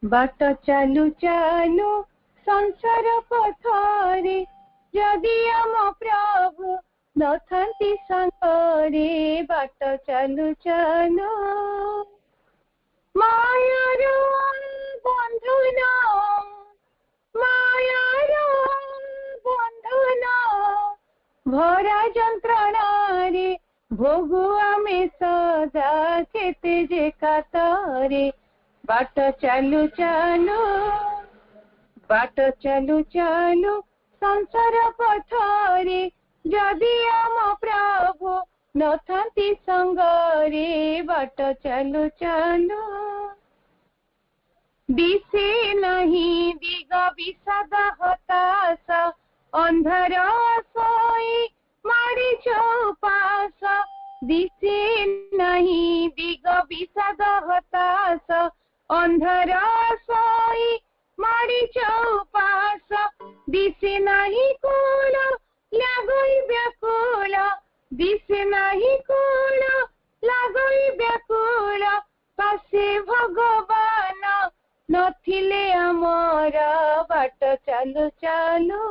बाट चालू चालू संसार पथरे जदि आम प्रभु नथांती संगरे बाट चालू चालू मायार बंधन मायार बंधन भरा जंत्रणारे भोगु आमे सदा केते जे कातरे बाट चालू चालू बाट चालू चालू संसार पथरे जदि आम प्रभु नथांती संगरे बाट चालू चालू दिशे नहीं दिग विषाद हताश अंधार सोई मारी चौपास दिशे नहीं दिग विषाद हताश अंधार सोई मारी चौपास दिशे नहीं कूल लगई व्याकुल दिशे नहीं कूल लगई व्याकुल पासे भगवान नथिले आमर बाट चालू चालू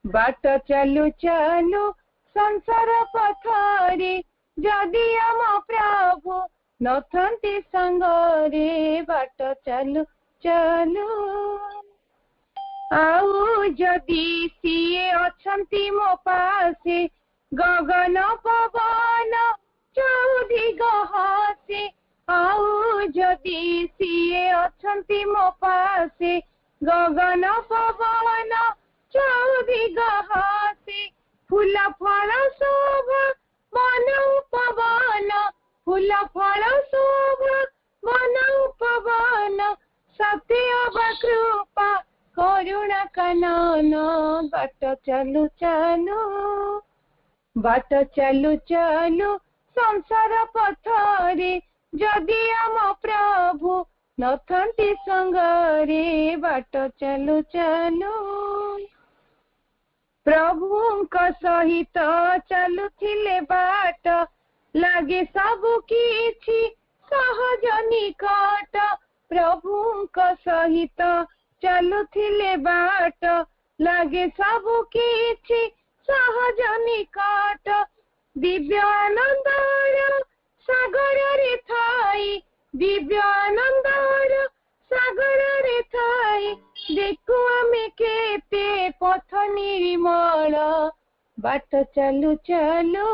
बाट चालू चालू संसार पथरे जदि आम प्रभु नथांती संगरे बाट चालू चालू आउ जदि सीए अछंती मो पासे गगन पवन चौधि गहसे आउ जदि सीए अछंती मो पासे गगन पवन चौधि गहसे फूल फल शोभा बनऊ पवन फूल फल शोभा बनऊ पवन सत्य कृपा करुणा कनन बाट चालू चालू बाट चालू चालू संसार पथरे जदि आम प्रभु नथांती संगरे बाट चालू चालू प्रभुंक सहित चलुथिले बाट लागे सबु किछि सहज निकट प्रभुंक सहित चलुथिले बाट लागे सबु किछि सहज निकट दिव्य आनंदर सागर रे थाई दिव्य आनंदर सागर रे थाई देखु आमे केते पथ निर्मल बाट चालू चालू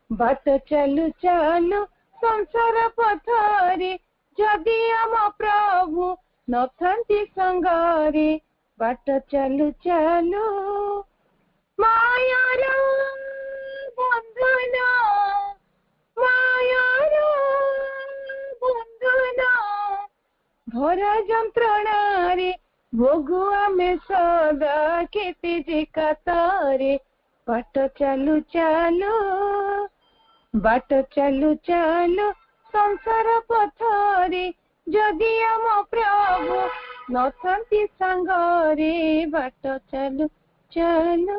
बाट चालू चालू संसार पथरे जदि आम प्रभु नथांती संगरे बाट चालू चालू मायार बंधन मायार बंधन भरा जंत्रणारे भोगु आमे सदा केते जे कातरे बाट चालू चालू बाट चालू चालू संसार पथरे जदि आम प्रभु नथांती संगरे बाट चालू चालू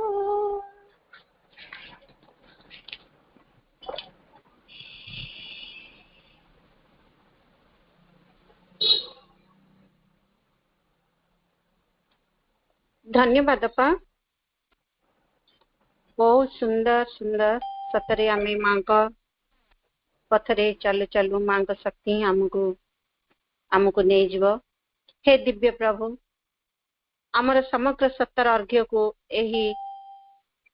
धन्यवाद अपा बहुत सुंदर सुंदर सतरे आमे मां का पथरे चालू चालू मां का शक्ति आमको नहीं जीव हे दिव्य प्रभु आमर समग्र सत्तर अर्घ्य को यही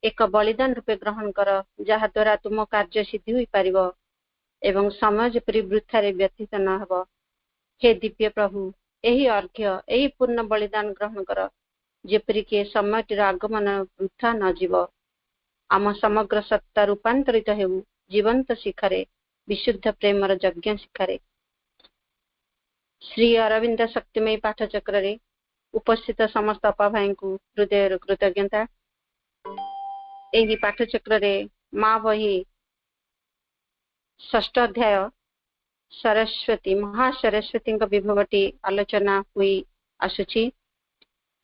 एक बलिदान रूपे ग्रहण कर जहा द्वारा तुम कार्य सिद्धि हुई पारिबो एवं समय जेपरि वृथारे व्यतीत न हबो हे दिव्य प्रभु यही अर्घ्य यही पूर्ण बलिदान ग्रहण कर जेपरि के समयटीर आगमन वृथा न जीव आम समग्र सत्ता रूपांतरित हेउ जीवंत शिखारे विशुद्ध प्रेमर यज्ञ शिखारे श्री अरविंद शक्तिमयी पाठचक्र रे उपस्थित समस्त अपा भाई को हृदय कृतज्ञता यही पाठचक्र रे माँ बही षष्ठ अध्याय सरस्वती महासरस्वती विभवटी आलोचना हुई आसुची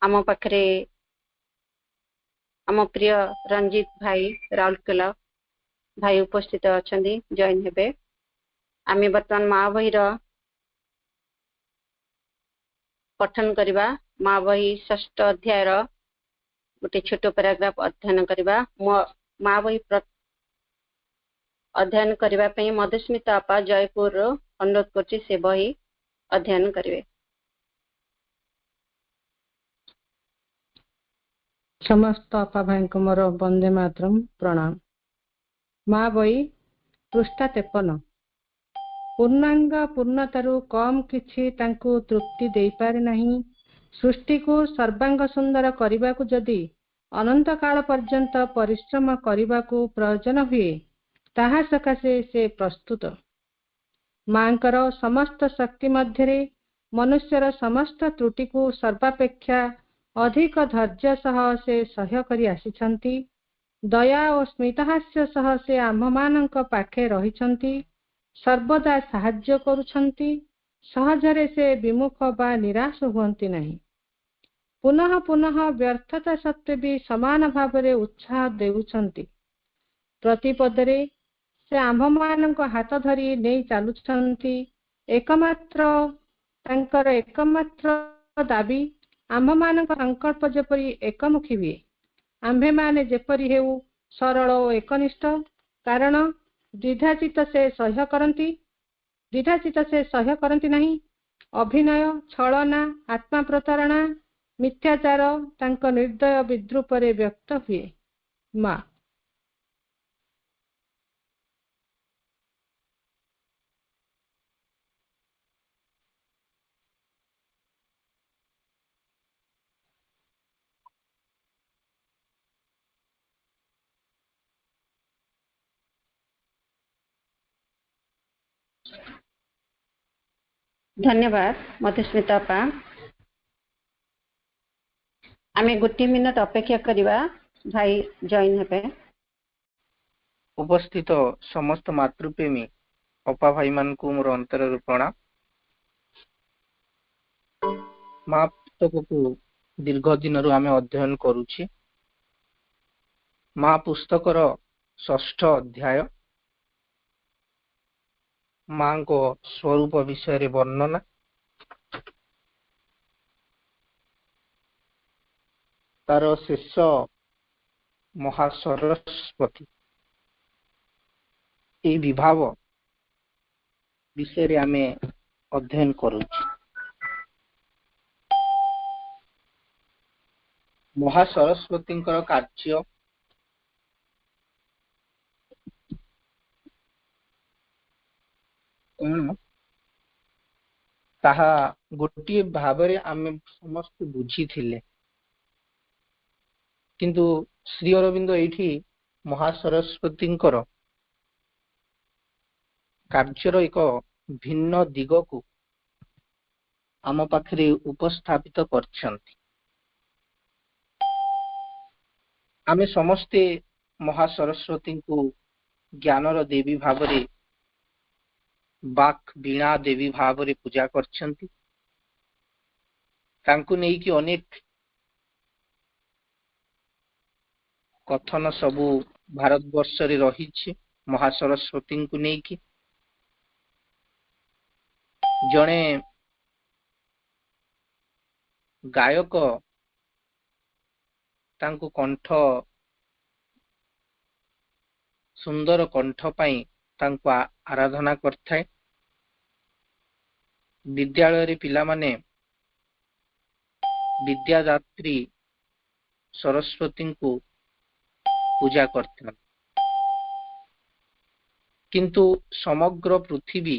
आम पाखरे आम प्रिय रंजीत भाई राउरकेला भाई उपस्थित अच्छा जॉइन हेबे आमे बर्तमान माँ बहीर पठन करवा माँ बही षष्ठ अध्याय गोटे छोट पैराग्राफ अध्ययन करवा माँ बही अध्ययन करने मधुस्मिता आपा जयपुर अनुरोध कर से बही अध्ययन करेंगे। समस्त आपा भाई को मोर वंदे मातरम प्रणाम। माँ बही पृष्ठा 53। पूर्णांग पूर्णतारू कम किछि तांकु तृप्ति दे पारे नहीं। सृष्टि को सर्वांग सुंदर करने को जदि अनंत काल पर्यंत परिश्रम करने को प्रयोजन हुए ताहा सकाशे से प्रस्तुत। मांकर समस्त शक्ति मध्यरे मनुष्यर समस्त त्रुटि को सर्वापेक्षा अधिक धैर्य सह से सह्य करि आसिछंती। दया और स्मितहास्य सह से आम्भमानंक पाखे रहिछंती। सर्वदा साहाय्य करुछंती। सहजरे से विमुख बा निराश हुअंती नहीं। पुनः पुनः व्यर्थता सत्वे भी समान भावरे उत्साह देउछंती। प्रतिपदरे से आम्भमानंक हाथ धरी नहीं चालुछंती। एकमात्र दाबी आम्भमानंक संकल्प जेपरी एकमुखी हुए। आम्भे माने जेपरी हेउ सरल और एकनिष्ठ। कारण द्विधाचित से सह्य करती नहीं। अभिनय छलना आत्मा प्रतारणा मिथ्याचार तांक निर्दय विद्रूपरे व्यक्त हुए। माँ धन्यवाद मधुस्मिता आपा। आमे गोटे मिनट अपेक्षा करवा भाई जॉइन हेबे। उपस्थित समस्त मातृप्रेमी अपा भाई मान को मोर अंतर प्रणाम। माँ पुस्तक को दीर्घ दिन आमे अध्ययन करुछि। माँ पुस्तकर षष्ठ अध्याय माँ को स्वरूप विषय वर्णना। तार शेष महासरस्वती ये विभाव विषय आमे अध्ययन करुछि। महासरस्वती कार्य ताहा गोटे भावरे आमे समस्त बुझी थिले। किंतु श्री अरविंद एठी महासरस्वती कार्यर एक भिन्न दिग को आम पाखरे उपस्थापित करछंती। आमे समस्ते महासरस्वती को ज्ञानर देवी भावरे बाक बीणा देवी भावरे पूजा करछंती। तांकु नेई कि अनेक कथन सबु भारत वर्ष रे रही महासरस्वती को नहीं कि जड़े गायक तांकु कंठ सुंदर कंठ पाई तांकु आराधना करथाय। विद्यालय रे पिला माने विद्यादात्री सरस्वती को पूजा करथाय। किंतु समग्र पृथ्वी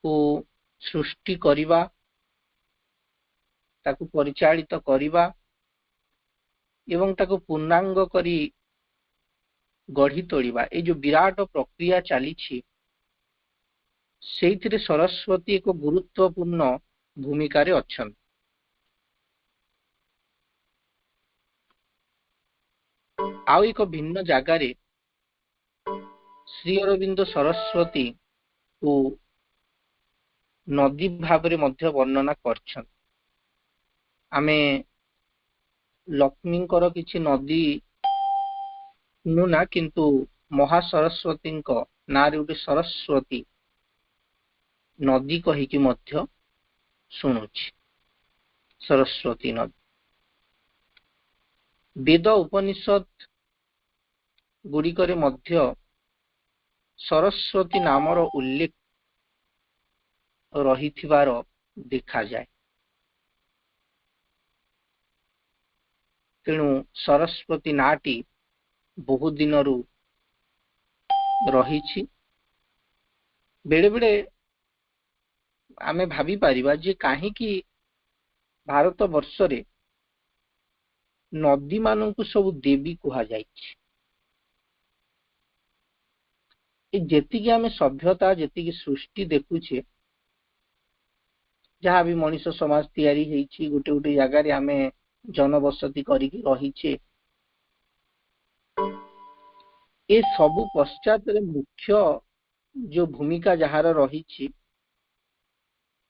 को सृष्टि करिवा ताकु परिचालित करिवा एवं ताकु पूर्णांग करी गढ़ी तोड़िबा ए जो विराट प्रक्रिया चली से सरस्वती एक गुरुत्वपूर्ण भूमिका रे अछन। आउ एक भिन्न जगार श्री अरविंद सरस्वती को नदी भाव मध्य वर्णना करछन। आमे लक्ष्मी किछि नदी नुना किंतु महासरस्वती ना रे सरस्वती नदी कहीकि मध्य ଶୁଣୁଛି ସରସ୍ୱତୀ ନଦୀ। ବେଦ ଉପନିଷଦ ଗୁଡ଼ିକରେ ମଧ୍ୟ ସରସ୍ୱତୀ ନାମର ଉଲ୍ଲେଖ ରହିଥିବାର ଦେଖାଯାଏ। ତେଣୁ ସରସ୍ୱତୀ ନାଁଟି ବହୁ ଦିନରୁ ରହିଛି। ବେଳେ ବେଳେ ଆମେ ଭାବିପାରିବା ଯେ କାହିଁକି ଭାରତ ବର୍ଷରେ ନଦୀ ମାନଙ୍କୁ ସବୁ ଦେବୀ କୁହାଯାଇଛି। ଯେତିକି ଆମେ ସଭ୍ୟତା ଯେତିକି ସୃଷ୍ଟି ଦେଖୁଛେ, ଯାହା ବି ମଣିଷ ସମାଜ ତିଆରି ହେଇଛି, ଗୋଟେ ଗୋଟେ ଜାଗାରେ ଆମେ ଜନବସତି କରିକି ରହିଛେ, ଏ ସବୁ ପଶ୍ଚାତରେ ମୁଖ୍ୟ ଯୋଉ ଭୂମିକା ଯାହାର ରହିଛି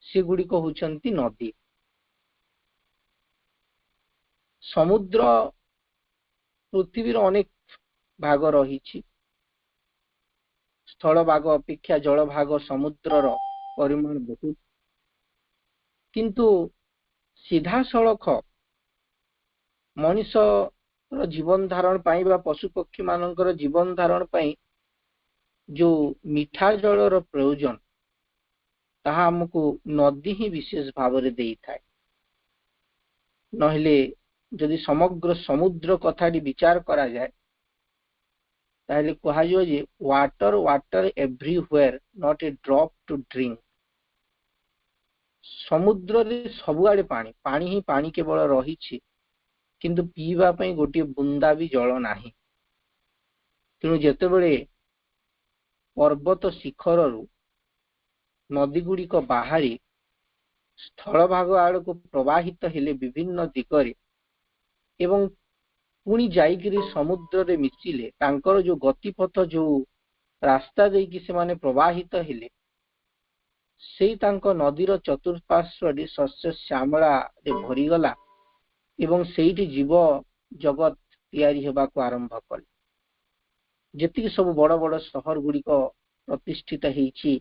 ସେଗୁଡିକ ହଉଛନ୍ତି ନଦୀ। ସମୁଦ୍ର ପୃଥିବୀର ଅନେକ ଭାଗ ରହିଛି। ସ୍ଥଳ ଭାଗ ଅପେକ୍ଷା ଜଳ ଭାଗ ସମୁଦ୍ରର ପରିମାଣ ବହୁତ, କିନ୍ତୁ ସିଧାସଳଖ ମଣିଷର ଜୀବନ ଧାରଣ ପାଇଁ ବା ପଶୁପକ୍ଷୀ ମାନଙ୍କର ଜୀବନ ଧାରଣ ପାଇଁ ଯୋଉ ମିଠା ଜଳର ପ୍ରয়োଜନ, ତାହା ଆମକୁ ନଦୀ ହିଁ ବିଶେଷ ଭାବରେ ଦେଇଥାଏ। ନହେଲେ ଯଦି ସମଗ୍ର ସମୁଦ୍ର କଥାଟି ବିଚାର କରାଯାଏ, ତାହେଲେ କୁହାଯିବ ଯେ water water everywhere not a drop to drink. ସମୁଦ୍ରରେ ସବୁଆଡେ ପାଣି, ପାଣି ହିଁ ପାଣି କେବଳ ରହିଛି, କିନ୍ତୁ ପିଇବା ପାଇଁ ଗୋଟିଏ ବୁନ୍ଦା ବି ଜଳ ନାହିଁ। ତେଣୁ ଯେତେବେଳେ ପର୍ବତ ଶିଖରରୁ ନଦୀ ଗୁଡ଼ିକ ବାହାରି ସ୍ଥଳ ଭାଗ ଆଡ଼କୁ ପ୍ରବାହିତ ହେଲେ ବିଭିନ୍ନ ଦିଗରେ ଏବଂ ପୁଣି ଯାଇକିରି ସମୁଦ୍ରରେ ମିଶିଲେ, ତାଙ୍କର ଯୋଉ ଗତିପଥ ଯୋଉ ରାସ୍ତା ଦେଇକି ସେମାନେ ପ୍ରବାହିତ ହେଲେ, ସେଇ ତାଙ୍କ ନଦୀର ଚତୁଃପାର୍ଶ୍ୱରେ ଶସ୍ୟ ଶ୍ୟାମଳାରେ ଭରିଗଲା ଏବଂ ସେଇଠି ଜୀବ ଜଗତ ତିଆରି ହେବାକୁ ଆରମ୍ଭ କଲେ। ଯେତିକି ସବୁ ବଡ଼ ବଡ଼ ସହର ଗୁଡ଼ିକ ପ୍ରତିଷ୍ଠିତ ହେଇଛି,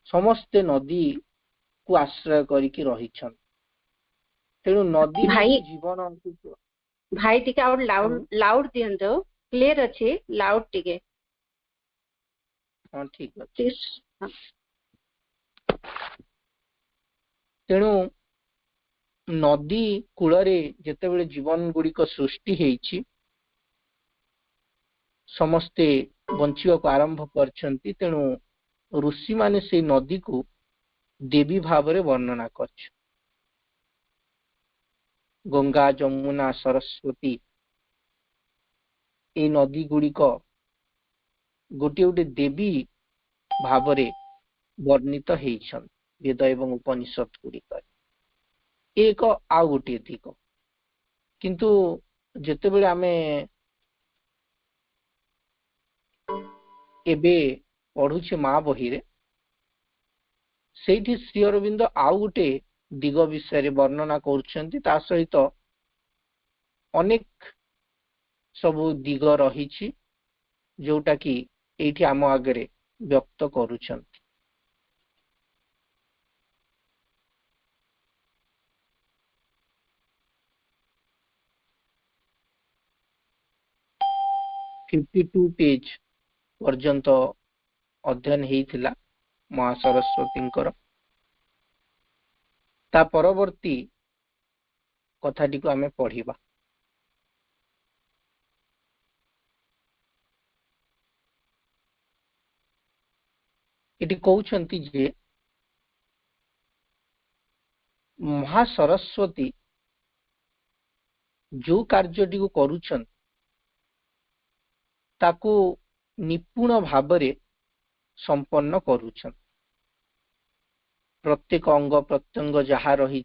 ସମସ୍ତେ ନଦୀକୁ ଆଶ୍ରୟ କରିକି ରହିଛନ୍ତି। ତେଣୁ ନଦୀ ଜୀବନ। ଭାଇ ଟିକେ ଆଉ ଲାଉଡ ଦିଅନ୍ତୁ, କ୍ଲିୟର ଅଛି, ଲାଉଡ ଟିକେ। ହଁ ଠିକ ଅଛି। ତେଣୁ ନଦୀ କୂଳରେ ଯେତେବେଳେ ଜୀବନ ଗୁଡ଼ିକ ସୃଷ୍ଟି ହେଇଛି, ସମସ୍ତେ ବଞ୍ଚିବାକୁ ଆରମ୍ଭ କରିଛନ୍ତି। ତେଣୁ ଋଷିମାନେ ସେଇ ନଦୀକୁ ଦେବୀ ଭାବରେ ବର୍ଣ୍ଣନା କରିଛନ୍ତି। ଗଙ୍ଗା, ଯମୁନା, ସରସ୍ୱତୀ, এই ନଦୀ ଗୁଡ଼ିକ ଗୋଟିଏ ଗୋଟେ ଦେବୀ ଭାବରେ ବର୍ଣ୍ଣିତ ହେଇଛନ୍ତି ବେଦ ଏବଂ ଉପନିଷଦ ଗୁଡ଼ିକରେ। ଏକ ଆଉ ଗୋଟିଏ ଦିଗ। କିନ୍ତୁ ଯେତେବେଳେ ଆମେ ଏବେ ପଢୁଛେ ମା ବହିରେ, ସେଇଠି ଶ୍ରୀ ଅରବିନ୍ଦ ଆଉ ଗୋଟେ ଦିଗ ବିଷୟରେ ବର୍ଣ୍ଣନା କରୁଛନ୍ତି। ତା ସହିତ ଅନେକ ସବୁ ଦିଗ ରହିଛି ଯୋଉଟା କି ଏଇଠି ଆମ ଆଗରେ ବ୍ୟକ୍ତ କରୁଛନ୍ତି। पेज पर्यंत अध्ययन ହେଇଥିଲା ମା ସରସ୍ୱତୀଙ୍କର। ତା ପରବର୍ତ୍ତୀ କଥାଟିକୁ ଆମେ ପଢିବା। ଏଠି କହୁଛନ୍ତି ଯେ ମହା ସରସ୍ୱତୀ ଯୋଉ କାର୍ଯ୍ୟଟିକୁ କରୁଛନ୍ତି ତାକୁ ନିପୁଣ ଭାବରେ संपन्न କରୁଛନ୍ତି। प्रत्येक अंग प्रत्यंग जहाँ रही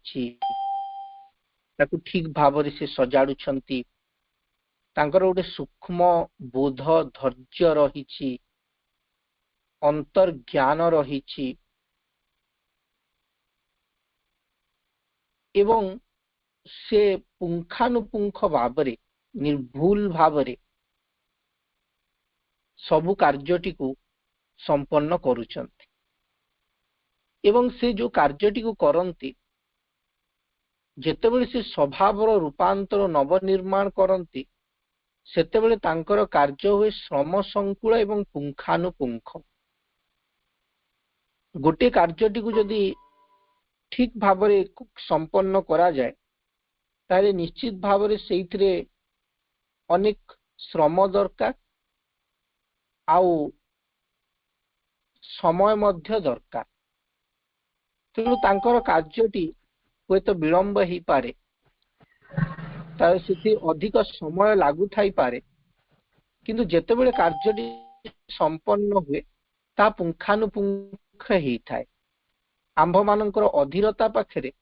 ताकू ठीक भाव से सजाड़ुछंती। तांकर गोटे सूक्ष्म बोध धैर्य रही, अंतर्ज्ञान रही एवं से पुंखानुपुंख भावरे निर्भूल भावरे सबु कार्यटी को संपन्न करुछंती। एवं से जो कार्यटी को करती जेतेबेले से स्वभावर रूपांतर नवनिर्माण करती सेतेबेले तांकर कार्य हुए श्रम संकुल एवं पुंखानुपुंख। गोटे कार्यटी को जदि ठीक भाव संपन्न करा जाए ताले निश्चित भाव से अनेक श्रम दरकार आउ समय मध्य दरकार। तेणु तांकर कार्यटी हुए तो विलंब ही पारे से अधिक समय लागू थाई पारे किंतु जेतेबेले कार्यटी संपन्न हुए ता पुंखानुपुंख ही थाए। आंभ मानकर अधीरता पाखरे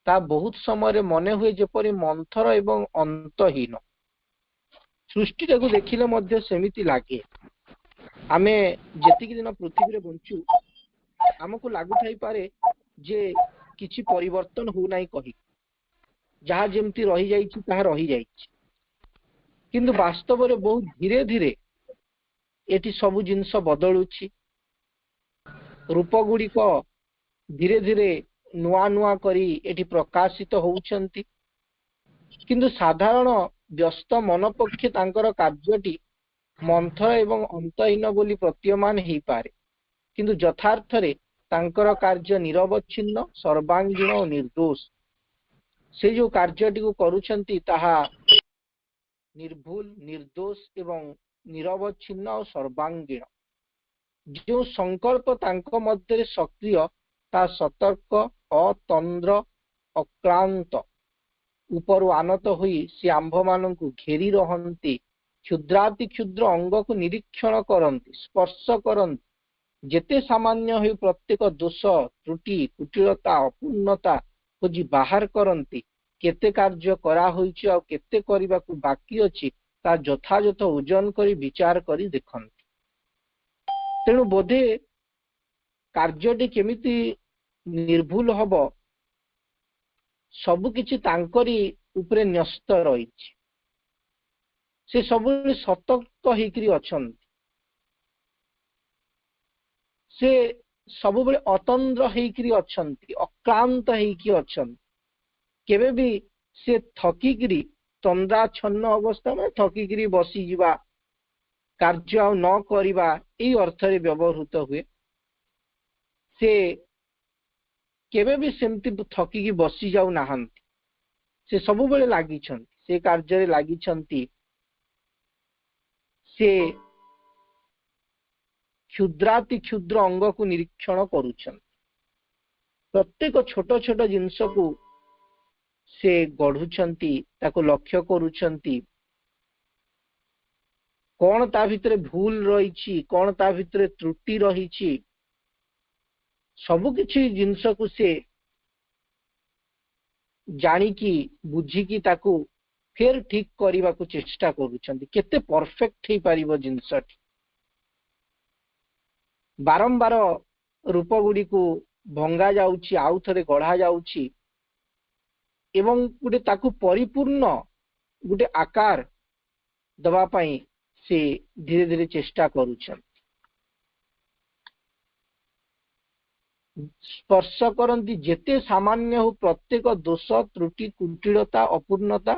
ता बहुत समय मन हुए जेपरि मंथर एवं अंतहीन। सृष्टि को देखिले मध्य सेमिति लागे। आमे जेतिक दिन पृथ्वी रे बंचु आमको लागू थाई पारे जे किछि परिवर्तन हो नाही कहि जहाँ जेमती रही जाइछि ताहा रही जाइछि किंतु वास्तव रे बहुत धीरे धीरे एटी सब जिंस बदलुछि। रूप गुड़िक धीरे धीरे नुआ नुआ करी एटी प्रकाशित होउछंती किंतु साधारण व्यस्त मन पक्षे तांकर कार्यटी मंथर एवं अंतहीन बोली प्रतीयमान ही पारे किंतु यथार्थ रे तांकर कार्य निरवच्छिन्न सर्वांगीण और निर्दोष। से जो कार्यटी को करूछंती ताहा निर्भूल निर्दोष एवं निरवच्छिन्न और सर्वांगीण। जो संकल्प तांको मध्य सक्रिय ता सतर्क अतंद्र अक्लांत ऊपर आनत हुई से आंभ मान को घेरी रहंती। क्षुद्राति क्षुद्र अंग को निरीक्षण करंती स्पर्श करंती जेते सामान्य हुई प्रत्येक दोष त्रुटि कुटिलता अपूर्णता खोजी बाहर करंती। केते कार्य करा होईछि आ केते करिबाकू बाकी अछि ता यथायथ ओजन करी विचार करी देखंती। तेणु बोधे कार्यटी केमिति निर्भूल हब सबु किछि तांकरी उपरे न्यस्त रहिछि। से सब सतर्क होइकरी अछंती। से सब बेले अतंद्र होइकरी अछंती अक्लांत होइकरी अछंती। केबे भी से थकिकरी तंद्राच्छन्न अवस्था में थकिकरी बसी जिबा कार्य न करिबा एई अर्थ रे व्यवहृत हुए। से केबे भी सेमती थकिकी बसी जाउ नाहंती। से सब बेले लागि छंती से कार्य रे लागि छंती। से क्षुद्राति क्षुद्र अंग को निरीक्षण करुछन। प्रत्येक छोट छोट जिनस को से गढ़ुछंती ताको लक्ष्य करुछंती। कौन ता भितरे भूल रही कौन ता भितरे त्रुटि रही सबु किछि जिनस को से जानिकी बुझिकी ताको फेर ठीक करने को चेष्टा करुछंती। केते परफेक्ट ही पारिबो जिनसटी। बारंबार रूप गुड़ी को भंगा जाउछि आउ थरे गढ़ा जाउछि एवं गुटे ताकू परिपूर्ण गुटे आकार दबा पाई से धीरे धीरे चेष्टा करुछंती। स्पर्श करंती जेते सामान्य हो प्रत्येक दोष त्रुटि कुटिलता अपूर्णता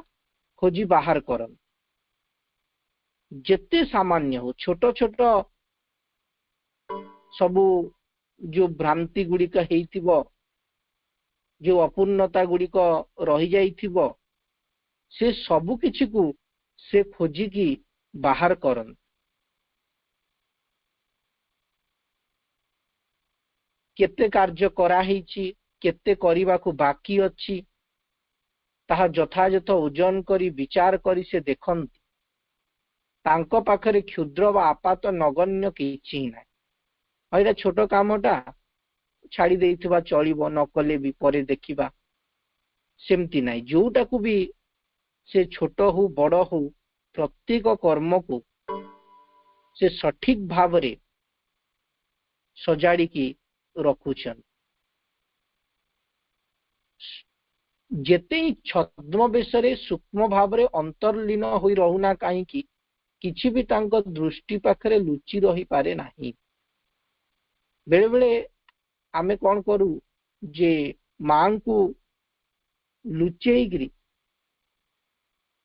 खोजी बाहर करन। जेते सामान्य हो छोट छोट सबु जो भ्रांति गुड़िक हेइथिबो जो अपूर्णता गुड़िक रही जाइथिबो से सबु किछि को से खोजिकी बाहर करन। केते कार्य करा हेछि केते करिबा को बाकी अछि ताहा यथायथ ओजन करी विचार करी से देखंती। तांको पाखरे क्षुद्र व आपात नगण्य किछि नै। एटा छोट कामटा छाड़ी देइथिबा चलिबो न कले भी परे देखिबा सेमती नै। जोटा को भी से छोट हो बड़ हो प्रत्येक कर्म को से सठिक भाव रे सजाड़ी की रखुछन। जेते छद्म बेसरे सूक्ष्म भाव रे अंतर्लीन होई रहुना काई की किछि भी तांको दृष्टि पाखरे लुचि रही पारे नाही। बेले बेले आमे कौन करू जे मां को लुचेई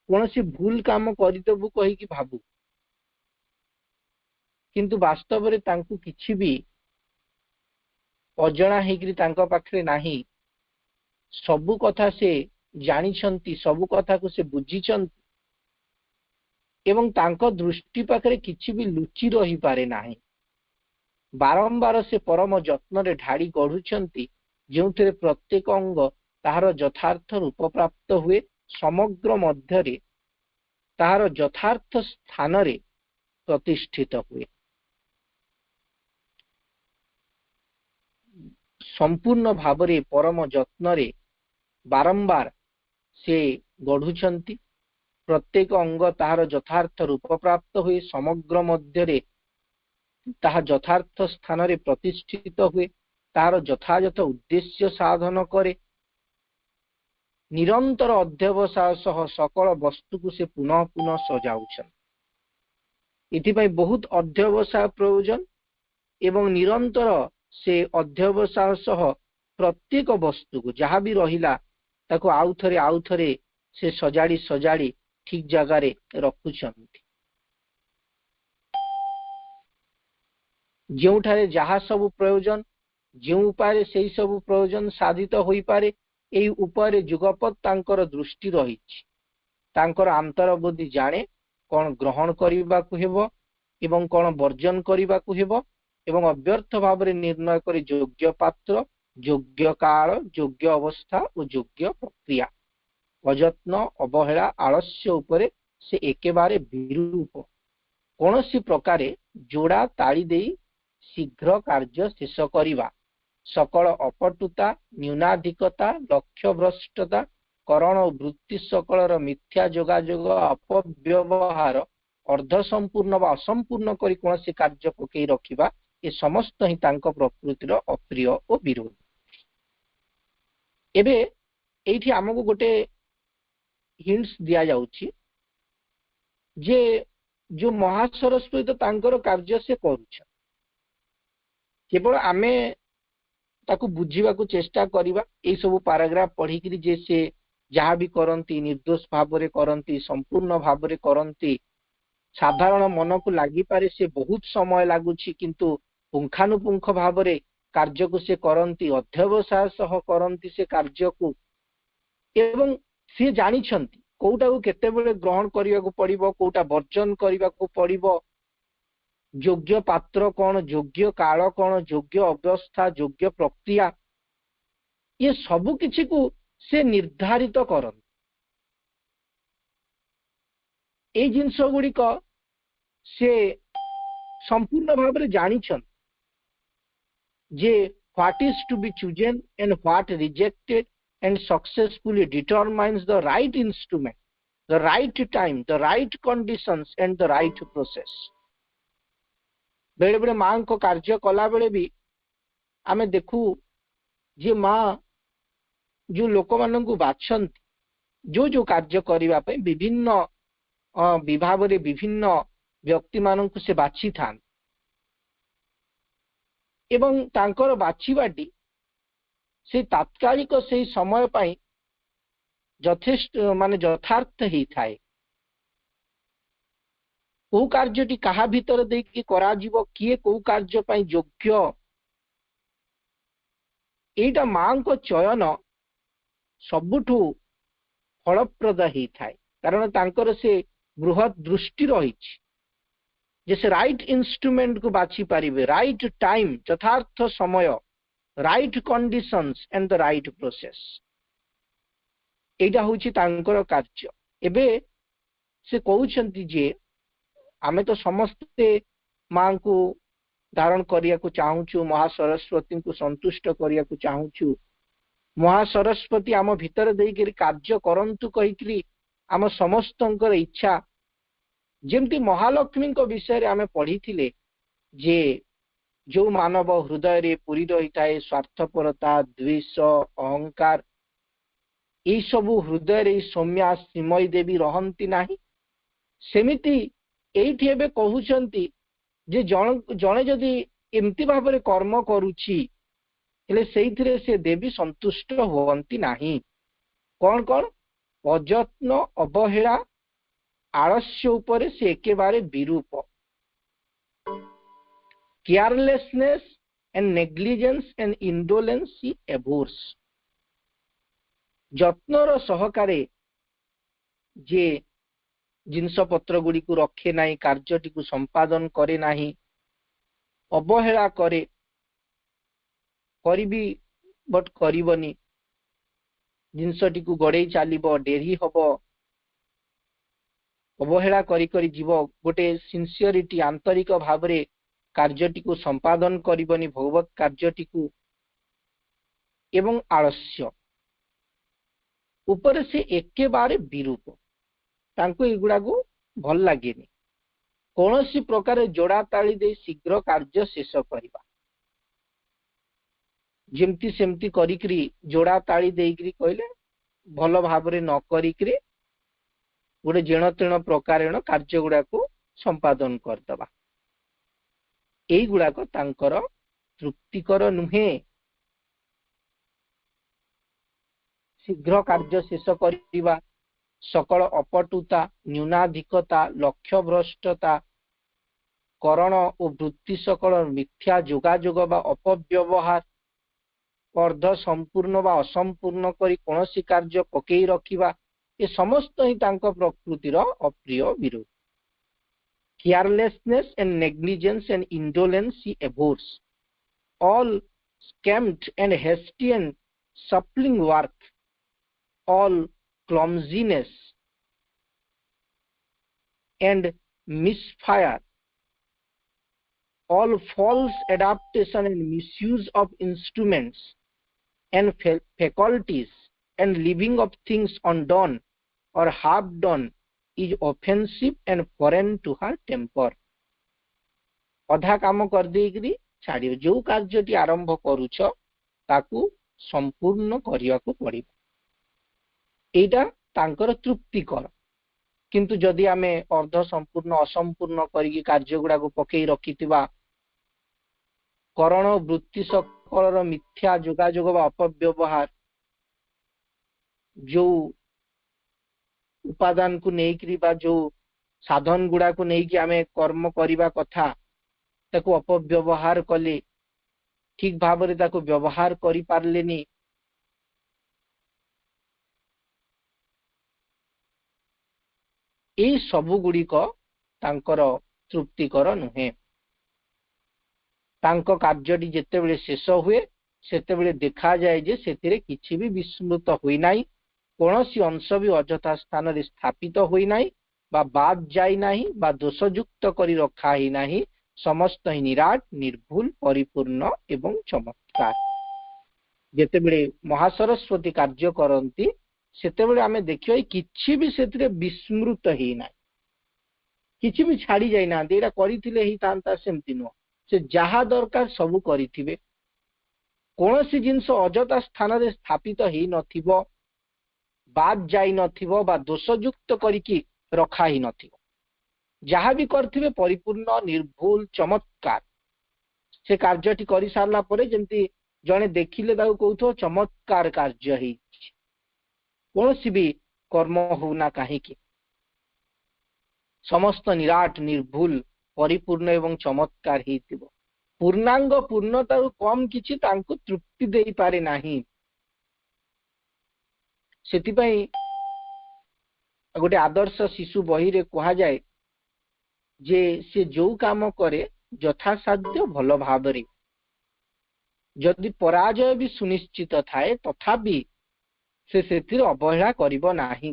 कौन सी भूल काम करदेबू कहीकि भाबू, किंतु वास्तव रे तांकु किछि भी अजଣା हेकरी तांका पाखरे नाही। सबु कथा से जानिछंती, सबु कथा को से बुझिछंती एवं तांका दृष्टि पाखरे किछि भी लुचि रही पारे नाही। बारंबार से परम जत्न रे ढाड़ी गढ़ुछंती, जोंथिरे प्रत्येक अंग ताहार यथार्थ रूप प्राप्त हुए, समग्र मध्यरे ताहार यथार्थ स्थान रे प्रतिष्ठित हुए। संपूर्ण भावरे परम जत्न रे बारंबार से गढ़ुछंती, प्रत्येक अंग ताहार यथार्थ रूप प्राप्त हुए, समग्र मध्यरे ताहा यथार्थ स्थान रे प्रतिष्ठित हुए, ताहार यथायथ उद्देश्य साधन करे, निरंतर अध्यवसाय सह सकल वस्तु को से पुनः पुनः सजाउछन। इतिपाई बहुत अध्यवसाय प्रयोजन एवं निरंतर से अध्यवसाय सह प्रत्येक वस्तु को जहाँ भी रहिला ताको आउ थरे से सजाड़ी सजाड़ी ठीक जगह रे रखुछंती। जोठारे जहाँ सब प्रयोजन जो उपाय से सब प्रयोजन साधित होई पारे, एई उपाय जुगपत तांकर दृष्टि रहिछि। तांकर अंतर्बुद्धि जाने कौन ग्रहण करबा को हेबो एवं कौन वर्जन करबा को हेबो, एवं अव्यर्थ भाव रे निर्णय करे योग्य पात्र, योग्य काल, योग्य अवस्था और योग्य प्रक्रिया। अजत्न अवहेला आलस्य उपरे से एकेबारे विरूप, कौनसी प्रकारे जोड़ा ताली देई शीघ्र कार्य शेष करिबा, सकल अपटुता, न्यूनाधिकता, लक्ष्य भ्रष्टता, करण और वृत्ति सकलर मिथ्या जोगाजोग, अपव्यवहार, अर्ध संपूर्ण व असंपूर्ण करी कौनसी कार्य पकई रखिबा, ये समस्त ही तांको प्रकृतिर अप्रिय और विरोध। एबे एठी हमको गोटे हिंट्स दिया जाउछि जे जो महासरस्वती तांकर कार्य से करूछ, केवल आमे ताकू बुझीबा को चेष्टा करिबा। ए सब पैराग्राफ पढ़ी कि जे से जहाँ भी करंती निर्दोष भाव रे करंती, संपूर्ण भाव रे करंती, साधारण मन को लागि पारे से बहुत समय लागुछि, किंतु पुंखानुपुंख भाव रे कार्य को से करंती, अध्यवसाय सह करंती से कार्य को, एवं से जानी छंती कोउटा को केते बेले ग्रहण करिया को पड़िबो, कोउटा वर्जन करिया को पड़िबो, योग्य पात्र कौन, योग्य काल कौन, योग्य अवस्था, योग्य प्रक्रिया, ये सबु किछि को से निर्धारित करन। ए जिंस गुडी को से संपूर्ण भाव रे जानी छन जे what is to be chosen and what rejected, and successfully determines the right instrument, the right time, the right conditions and the right process। बेले बेले मां को कार्य कला बेले भी आमे देखू जे मां जो लोक मान को बाछंती, जो कार्य करिबा पे विभिन्न विभाग रे विभिन्न व्यक्ति मान को से बाछि थान, एवं तांकर बाछिबाटी से तात्कालिक से समय पाई यथेष्ट माने यथार्थ ही थाए। को कार्यटी कहा भीतर देकी करा जीवो, किए को कार्य पाई योग्य, एटा मां को चयन सबुठु फलप्रद ही थाए, कारण तांकर से बृहत दृष्टि रहिछि। जैसे राइट इंस्ट्रूमेंट को बाछि पारिबे, राइट टाइम यथार्थ समय, right conditions and the right process, एटा होछि तांकर कार्य। एबे से कहउछंती जे आमे तो समस्ते मां को धारण करिया को चाहूछु, महासरस्वती को संतुष्ट करिया को चाहूछु। महासरस्वती आम भीतर देइकरी कार्य करंतु कहिकरी आम समस्तंकर इच्छा, जेमती महालक्ष्मी को विषय रे आमे पढ़ीथिले जे जो मानव हृदय रे पूरी रही थाए स्वार्थपरता, द्वेष, अहंकार, ये सबु हृदय रे सौम्या श्रीमयी देवी रहंती नाही। सेमिति एठी एबे कहउछंती जे जणे जदी एमती भाबरे कर्म करूछि ହେଲେ ସେଇଥିରେ ସେ ଦେବୀ ସନ୍ତୁଷ୍ଟ ହୁଅନ୍ତି ନାହିଁ। କଣ କଣ? ଅଯତ୍ନ, ଅବହେଳା, ଆଳସ୍ୟ ଉପରେ ସେ ଏକେବାରେ ବିରୂପ। କେୟାରଲେସନେସ୍ and negligence and indolence he abhors. ଯତ୍ନର ସହକାରେ ଯେ ଜିନିଷ ପତ୍ର ଗୁଡ଼ିକୁ ରଖେ ନାହିଁ, କାର୍ଯ୍ୟଟିକୁ ସମ୍ପାଦନ କରେ ନାହିଁ, ଅବହେଳା କରେ, କରିବି ବଟ୍ କରିବନି, ଜିନିଷଟିକୁ ଗଡ଼େଇ ଚାଲିବ, ଡେରି ହବ, ଅବହେଳା କରି କରି ଯିବ, ଗୋଟେ ସିନସିୟରିଟି ଆନ୍ତରିକ ଭାବରେ କାର୍ଯ୍ୟଟିକୁ ସମ୍ପାଦନ କରିବନି, ଭଗବତ କାର୍ଯ୍ୟଟିକୁ, ଏବଂ ଆଳସ୍ୟ ଉପରେ ସେ ଏକେବାରେ ବିରୂପ। ତାଙ୍କୁ ଏଗୁଡ଼ାକୁ ଭଲ ଲାଗେନି। କୌଣସି ପ୍ରକାର ଯୋଡ଼ା ତାଳି ଦେଇ ଶୀଘ୍ର କାର୍ଯ୍ୟ ଶେଷ କରିବା, ଯେମିତି ସେମିତି କରିକିରି ଯୋଡ଼ା ତାଳି ଦେଇକିରି କହିଲେ ଭଲ ଭାବରେ ନ କରିକିରି ଗୋଟେ ଯେଣ ତେଣ ପ୍ରକାରେଣ କାର୍ଯ୍ୟ ଗୁଡ଼ାକୁ ସମ୍ପାଦନ କରିଦେବା, এইଗୁଡ଼ାକ ତାଙ୍କର ତୃପ୍ତିକର ନୁହେଁ। ଶୀଘ୍ର କାର୍ଯ୍ୟ ଶେଷ କରିବା, ସକଳ ଅପଟୁତା, ନ୍ୟୁନାଧିକତା, ଲକ୍ଷ୍ୟଭ୍ରଷ୍ଟତା, କରଣ ଓ ବୃତ୍ତି ସକଳ ମିଥ୍ୟା ଯୋଗାଯୋଗ ବା ଅପବ୍ୟବହାର, ଅର୍ଦ୍ଧ ସମ୍ପୂର୍ଣ୍ଣ ବା ଅସମ୍ପୂର୍ଣ୍ଣ କରି କୌଣସି କାର୍ଯ୍ୟ ପକେଇ ରଖିବା, ଏ ସମସ୍ତ ହିଁ ତାଙ୍କ ପ୍ରକୃତିର ଅପ୍ରିୟ ବିରୋଧ। Carelessness and negligence and indolence he abhors. All scamped and hasty and shuffling work, all clumsiness and misfire, all false adaptation and misuse of instruments and faculties, and leaving of things undone or half done is offensive and foreign to her temper. ଅଧା କାମ କରିଦେଇକିରି ଛାଡ଼ିବ। ଯୋଉ କାର୍ଯ୍ୟଟି ଆରମ୍ଭ କରୁଛ ତାକୁ ସମ୍ପୂର୍ଣ୍ଣ କରିବାକୁ ପଡ଼ିବ, ଏଇଟା ତାଙ୍କର ତୃପ୍ତିକର। କିନ୍ତୁ ଯଦି ଆମେ ଅର୍ଦ୍ଧ ସମ୍ପୂର୍ଣ୍ଣ ଅସମ୍ପୂର୍ଣ୍ଣ କରିକି କାର୍ଯ୍ୟ ଗୁଡ଼ାକୁ ପକେଇ ରଖିଥିବା, କରଣ ବୃତ୍ତି ସକଳର ମିଥ୍ୟା ଯୋଗାଯୋଗ ବା ଅପବ୍ୟବହାର, ଯୋଉ ଉପାଦାନକୁ ନେଇକିରି ବା ଯୋଉ ସାଧନ ଗୁଡ଼ାକୁ ନେଇକି ଆମେ କର୍ମ କରିବା କଥା, ତାକୁ ଅପବ୍ୟବହାର କଲେ, ଠିକ ଭାବରେ ତାକୁ ବ୍ୟବହାର କରିପାରିଲେନି, এই ସବୁ ଗୁଡ଼ିକ ତାଙ୍କର ତୃପ୍ତିକର ନୁହେଁ। ତାଙ୍କ କାର୍ଯ୍ୟଟି ଯେତେବେଳେ ଶେଷ ହୁଏ ସେତେବେଳେ ଦେଖାଯାଏ ଯେ ସେଥିରେ କିଛି ବି ବିସ୍ମୃତ ହୋଇନାହିଁ, କୌଣସି ଅଂଶ ବି ଅଯଥା ସ୍ଥାନରେ ସ୍ଥାପିତ ହୋଇନାହିଁ ବା ବାଦ ଯାଇନାହିଁ ବା ଦୋଷଯୁକ୍ତ କରି ରଖା ହେଇନାହିଁ, ସମସ୍ତ ହିଁ ନିରାଟ, ନିର୍ଭୁଲ, ପରିପୂର୍ଣ୍ଣ ଏବଂ ଚମତ୍କାର। ଯେତେବେଳେ ମହାସରସ୍ୱତୀ କାର୍ଯ୍ୟ କରନ୍ତି ସେତେବେଳେ ଆମେ ଦେଖିବା କିଛି ବି ସେଥିରେ ବିସ୍ମୃତ ହେଇନାହିଁ, କିଛି ବି ଛାଡ଼ି ଯାଇନାହାନ୍ତି, ଏଇଟା କରିଥିଲେ ହେଇଥାନ୍ତା ସେମିତି ନୁହଁ। ସେ ଯାହା ଦରକାର ସବୁ କରିଥିବେ, କୌଣସି ଜିନିଷ ଅଯଥା ସ୍ଥାନରେ ସ୍ଥାପିତ ହେଇନଥିବ, ବାଦ ଯାଇନଥିବ ବା ଦୋଷଯୁକ୍ତ କରିକି ରଖା ହେଇନଥିବ। ଯାହା ବି କରିଥିବେ ପରିପୂର୍ଣ୍ଣ, ନିର୍ଭୁଲ, ଚମତ୍କାର। ସେ କାର୍ଯ୍ୟଟି କରିସାରିଲା ପରେ ଯେମିତି ଜଣେ ଦେଖିଲେ ତାକୁ କହୁଥିବ ଚମତ୍କାର କାର୍ଯ୍ୟ ହେଇଛି। କୌଣସି ବି କର୍ମ ହଉନା କାହିଁକି ସମସ୍ତ ନିରାଟ, ନିର୍ଭୁଲ, ପରିପୂର୍ଣ୍ଣ ଏବଂ ଚମତ୍କାର ହେଇଥିବ। ପୂର୍ଣ୍ଣାଙ୍ଗ ପୂର୍ଣ୍ଣତାରୁ କମ କିଛି ତାଙ୍କୁ ତୃପ୍ତି ଦେଇପାରେ ନାହିଁ। ସେଥିପାଇଁ ଗୋଟେ ଆଦର୍ଶ ଶିଶୁ ବହିରେ କୁହାଯାଏ ଯେ ସେ ଯୋଉ କାମ କରେ ଯଥାସାଧ୍ୟ ଭଲ ଭାବରେ, ଯଦି ପରାଜୟ ବି ସୁନିଶ୍ଚିତ ଥାଏ ତଥାପି ସେ ସେଥିରେ ଅବହେଳା କରିବ ନାହିଁ।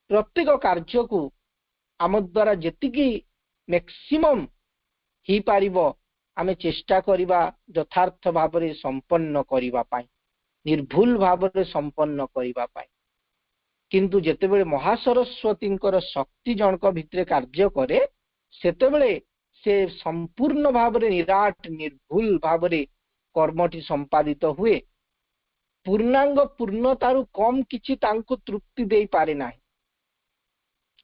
ପ୍ରତ୍ୟେକ କାର୍ଯ୍ୟକୁ ଆମ ଦ୍ୱାରା ଯେତିକି ମ୍ୟାକ୍ସିମମ୍ ହେଇପାରିବ ଆମେ ଚେଷ୍ଟା କରିବା ଯଥାର୍ଥ ଭାବରେ ସମ୍ପନ୍ନ କରିବା ପାଇଁ, ନିର୍ଭୁଲ ଭାବରେ ସମ୍ପନ୍ନ କରିବା ପାଇଁ। କିନ୍ତୁ ଯେତେବେଳେ ମହାସରସ୍ୱତୀଙ୍କର ଶକ୍ତି ଜଣକ ଭିତରେ କାର୍ଯ୍ୟ କରେ ସେତେବେଳେ ସେ ସମ୍ପୂର୍ଣ୍ଣ ଭାବରେ ନିରାଟ, ନିର୍ଭୁଲ ଭାବରେ କର୍ମଟି ସମ୍ପାଦିତ ହୁଏ। ପୂର୍ଣ୍ଣାଙ୍ଗ ପୂର୍ଣ୍ଣତାରୁ କମ କିଛି ତାଙ୍କୁ ତୃପ୍ତି ଦେଇପାରେ ନାହିଁ।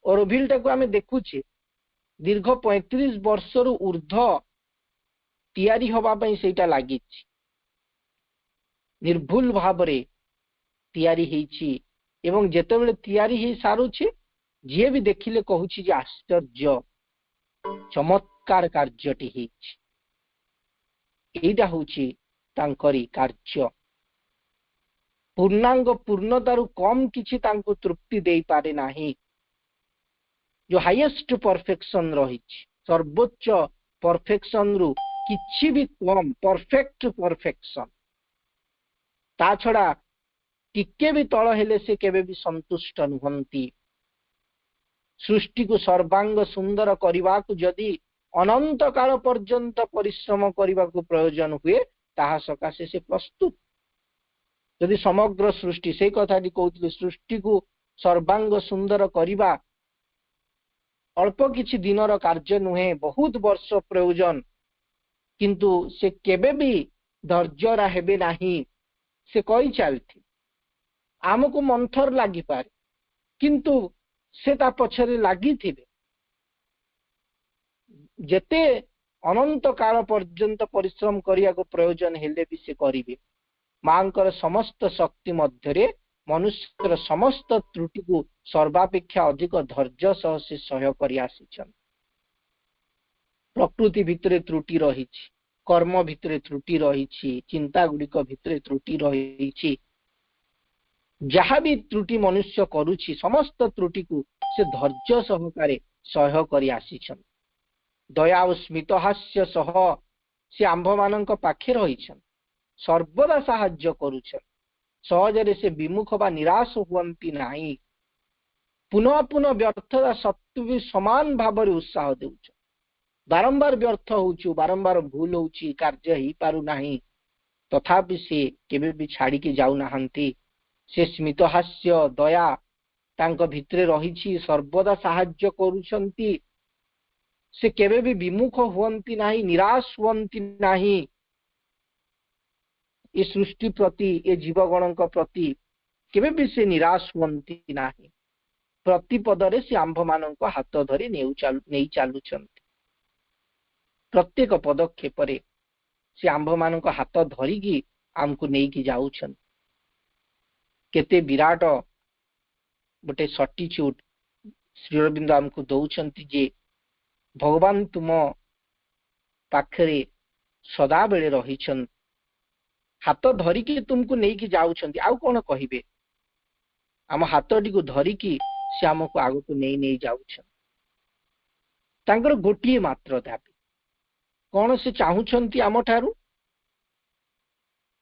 ଅରୋଭିଲଟାକୁ ଆମେ ଦେଖୁଛେ ଦୀର୍ଘ 35 ବର୍ଷରୁ ଉର୍ଦ୍ଧ୍ୱ ତିଆରି ହବା ପାଇଁ ସେଇଟା ଲାଗିଛି। निर्भुल भावरे तैयारी ହେଇଛି ଏବଂ ଯେତେବେଳେ तैयारी ହେଇ ସାରୁଛି ଯିଏ ବି ଦେଖିଲେ କହୁଛି ଯେ ଆଶ୍ଚର୍ଯ୍ୟ ଚମତ୍କାର କାର୍ଯ୍ୟଟି ହେଇଛି। ଏଇଟା ହଉଛି ତାଙ୍କରି କାର୍ଯ୍ୟ। ପୂର୍ଣ୍ଣାଙ୍ଗ ପୂର୍ଣ୍ଣତାରୁ କମ କିଛି ତାଙ୍କୁ ତୃପ୍ତି ଦେଇପାରେ ନାହିଁ। जो हाईएस्ट परफेक्शन रही सर्वोच्च परफेक्शन रु किछि भी कम परफेक्ट परफेक्शन ता छड़ा टिके भी तळ हेले से केबे भी संतुष्ट नुहंती। सृष्टि को सर्वांग सुंदर करने को जदि अनंत काल पर्यंत परिश्रम करने को प्रयोजन हुए ताहा सकाशे से प्रस्तुत। यदि समग्र सृष्टि से कथाटी कहते सृष्टि को सर्वांग सुंदर करने अल्प किछि दिनर कार्य नुहे बहुत वर्ष प्रयोजन किंतु से केबे भी धैर्यरा हेबे नाही से कही चलती। आमको मंथर लगी पारे किंतु से ता पछरे लगी थिबे जेते अनंत काल पर्यंत परिश्रम करिया को प्रयोजन हेले भी से करिवे। मांकर समस्त शक्ति मध्यरे मनुष्यर समस्त त्रुटि को सर्वापेक्षा अधिक धैर्य सह से सह्य करि आसिछन। प्रकृति भितरे त्रुटि रही, कर्म भितरे त्रुटि रही, चिंता गुड़िक भितरे त्रुटि रही, जहाँ भी त्रुटि मनुष्य करुछि समस्त त्रुटि को से धैर्य सहकारे सह्य करि आसिछन। दया और स्मितहास्य सह से आंभ मानक पाखे रहिछन, सर्वदा साहाय्य करुछन। सहजरे से विमुख बा निराश हुअंती नाही। पुनः पुनः व्यर्थता सत्व भी समान भाव उत्साह देउछ। बारंबार व्यर्थ होउछु, बारंबार भूल होउछि, कार्य ही पारु नाही, तथापि से केबे भी छाड़ी के जाउ नाहंती। से स्मितहास्य दया तांक भितरे रहिछि, सर्वदा साहाय्य करुछंती। से केबे भी विमुख हुअंती नाही, निराश हुअंती नाही। ये सृष्टि प्रति ये जीवगण प्रति केबे भी से निराश हुअंती नाही। प्रति पदरे से आंभ मानक हाथ धरी नहीं चालुछंती। प्रत्येक पदक्षेपरे से आंभ मानक हाथ धरिकी आमको नहीं की जाउछंती। केते विराट गोटे सटीच्यूड श्री अरविंद आमको दौछंती जे भगवान तुम पाखरे सदा बेले रहिछन, हाथ धरिकी तुमको नहीं की जाउछंती। आउ कोन कहिबे, आम हाथटी को धरिकी से आमको आग को नहीं जाउछन। तांकर गोटिए मात्र दाबी कौन से चाहूछंती आम ठारू,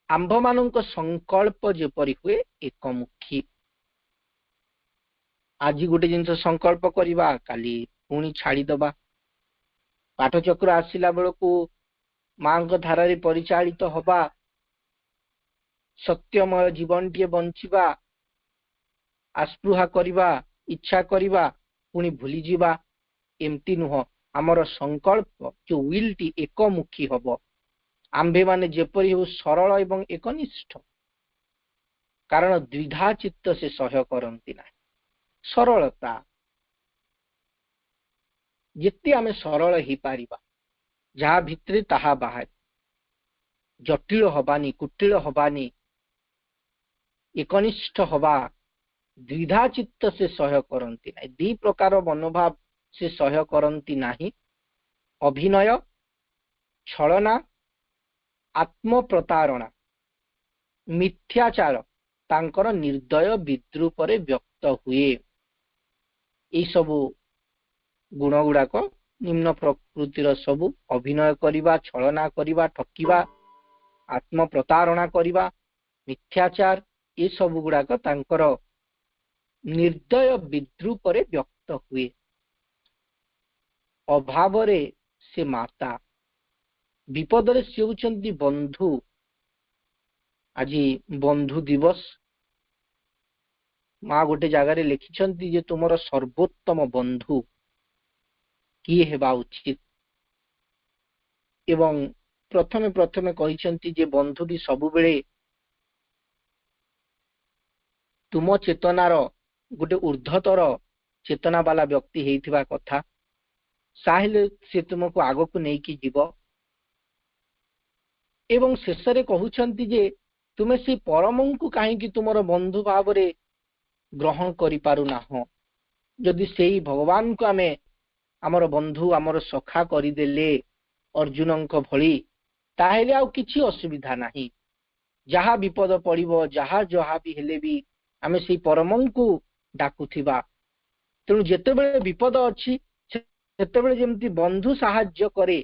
आंभ मानक संकल्प जेपरि हुए एकमुखी। आज गोटे जिनस संकल्प करिबा, काली पुणी छाड़ी दबा। पाठचक्र आसिला बेलको मांक धारारे परिचालित हबा, सत्यमय जीवन टे बंचिबा, आस्पृहा करिबा, इच्छा करिबा, पुणी भूली जिबा, एमती नुह। आमर संकल्प जो विल टी एकमुखी हब। आंभे माने जेपरि हो सरल एवं एकनिष्ठ, कारण द्विधा चित्त से सह्य करंती ना। सरलता जिते आमे सरल ही पारिबा, जहा भितरे ताहा बाहर, जटिल हबानी, कुटिल हबानी, एकनिष्ठ हबा, द्विधा चित्त से सह्य करंती ना। दी प्रकार मनोभाव से सह्य करंती नाही। अभिनय, छलना, आत्म प्रतारणा, मिथ्याचार तांकर निर्दय विद्रूपरे व्यक्त हुए। ये सबु गुण गुड़ाक निम्न प्रकृतिर सबु अभिनय करिबा, छलना करिबा, ठकिबा, आत्म प्रतारणा करिबा, मिथ्याचार, ये सबु गुड़ाक तांकर निर्दय विद्रूपरे व्यक्त हुए। अभावरे से माता, विपदरे से होचंती बंधु। आज बंधु दिवस माँ गोटे जगार लिखिछंती जे तुमर सर्वोत्तम बंधु किए हेबा उचित। एवं प्रथमे प्रथमे कहिछंती जे बंधुटी सबुबेले तुम चेतनार गोटे ऊर्ध्वतर चेतना वाला व्यक्ति हेइथिबा कथा। साहेले से तुमको आगो को नहीं की जीव। एवं शेषरे कहउछंती जे ତୁମେ ସେଇ ପରମଙ୍କୁ କାହିଁକି ତୁମର ବନ୍ଧୁ ଭାବରେ ଗ୍ରହଣ କରିପାରୁନାହ? ଯଦି ସେଇ ଭଗବାନଙ୍କୁ ଆମେ ଆମର ବନ୍ଧୁ ଆମର ସଖା କରିଦେଲେ ଅର୍ଜୁନଙ୍କ ଭଳି, ତାହେଲେ ଆଉ କିଛି ଅସୁବିଧା ନାହିଁ। ଯାହା ବିପଦ ପଡ଼ିବ, ଯାହା ବି ହେଲେ ବି ଆମେ ସେଇ ପରମଙ୍କୁ ଡାକୁଥିବା। ତେଣୁ ଯେତେବେଳେ ବିପଦ ଅଛି ସେତେବେଳେ ଯେମିତି ବନ୍ଧୁ ସାହାଯ୍ୟ କରେ,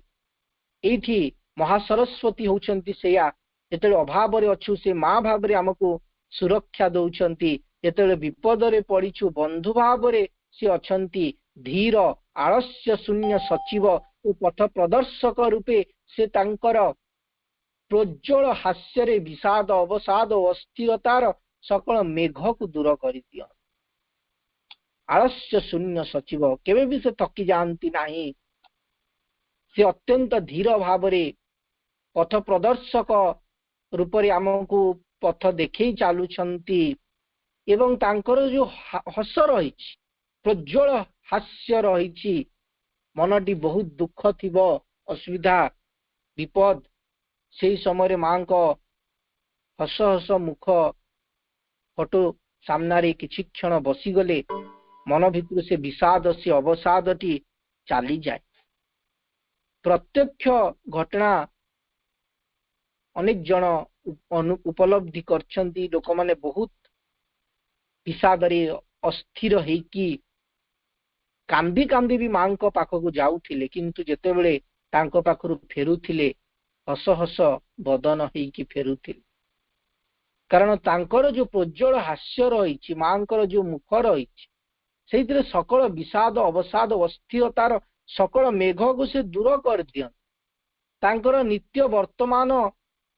ଏଇଠି ମହାସରସ୍ୱତୀ ହଉଛନ୍ତି ସେଇଆ। ଯେତେବେଳେ ଅଭାବରେ ଅଛୁ ସେ ମା ଭାବରେ ଆମକୁ ସୁରକ୍ଷା ଦଉଛନ୍ତି। ଯେତେବେଳେ ବିପଦରେ ପଡ଼ିଛୁ ବନ୍ଧୁ ଭାବରେ ସେ ଅଛନ୍ତି। ଧୀର ଆଳସ୍ୟ ଶୂନ୍ୟ ସଚିବ ଓ ପଥ ପ୍ରଦର୍ଶକ ରୂପେ ସେ ତାଙ୍କର ପ୍ରୋଜ୍ୱଳ ହାସ୍ୟରେ ବିଷାଦ ଅବସାଦ ଓ ଅସ୍ଥିରତାର ସକଳ ମେଘକୁ ଦୂର କରିଦିଅ। ଆଳସ୍ୟ ଶୂନ୍ୟ ସଚିବ, କେବେ ବି ସେ ଥକି ଯାଆନ୍ତି ନାହିଁ। ସେ ଅତ୍ୟନ୍ତ ଧୀର ଭାବରେ ପଥ ପ୍ରଦର୍ଶକ ରୂପରେ ଆମକୁ ପଥ ଦେଖେଇ ଚାଲୁଛନ୍ତି। ଏବଂ ତାଙ୍କର ଯୋଉ ହସ ରହିଛି, ପ୍ରୋଜ୍ୱଳ ହାସ୍ୟ ରହିଛି। ମନଟି ବହୁତ ଦୁଃଖ ଥିବ, ଅସୁବିଧା ବିପଦ, ସେଇ ସମୟରେ ମାଙ୍କ ହସ ହସ ମୁଖ ଫଟୋ ସାମ୍ନାରେ କିଛି କ୍ଷଣ ବସିଗଲେ ମନ ଭିତରୁ ସେ ବିଷାଦ, ସେ ଅବସାଦଟି ଚାଲିଯାଏ। ପ୍ରତ୍ୟକ୍ଷ ଘଟଣା ଅନେକ ଜଣ ଉପଲବ୍ଧି କରିଛନ୍ତି। ଲୋକମାନେ ବହୁତ ବିଷାଦରେ ଅସ୍ଥିର ହେଇକି କାନ୍ଦି କାନ୍ଦି ବି ମାଙ୍କ ପାଖକୁ ଯାଉଥିଲେ, କିନ୍ତୁ ଯେତେବେଳେ ତାଙ୍କ ପାଖରୁ ଫେରୁଥିଲେ ହସ ହସ ବଦନ ହେଇକି ଫେରୁଥିଲେ। କାରଣ ତାଙ୍କର ଯୋଉ ପ୍ରୋଜ୍ୱଳ ହାସ୍ୟ ରହିଛି, ମାଙ୍କର ଯୋଉ ମୁଖ ରହିଛି, ସେଇଥିରେ ସକଳ ବିଷାଦ ଅବସାଦ ଅସ୍ଥିରତାର ସକଳ ମେଘକୁ ସେ ଦୂର କରିଦିଅନ୍ତି। ତାଙ୍କର ନିତ୍ୟ ବର୍ତ୍ତମାନ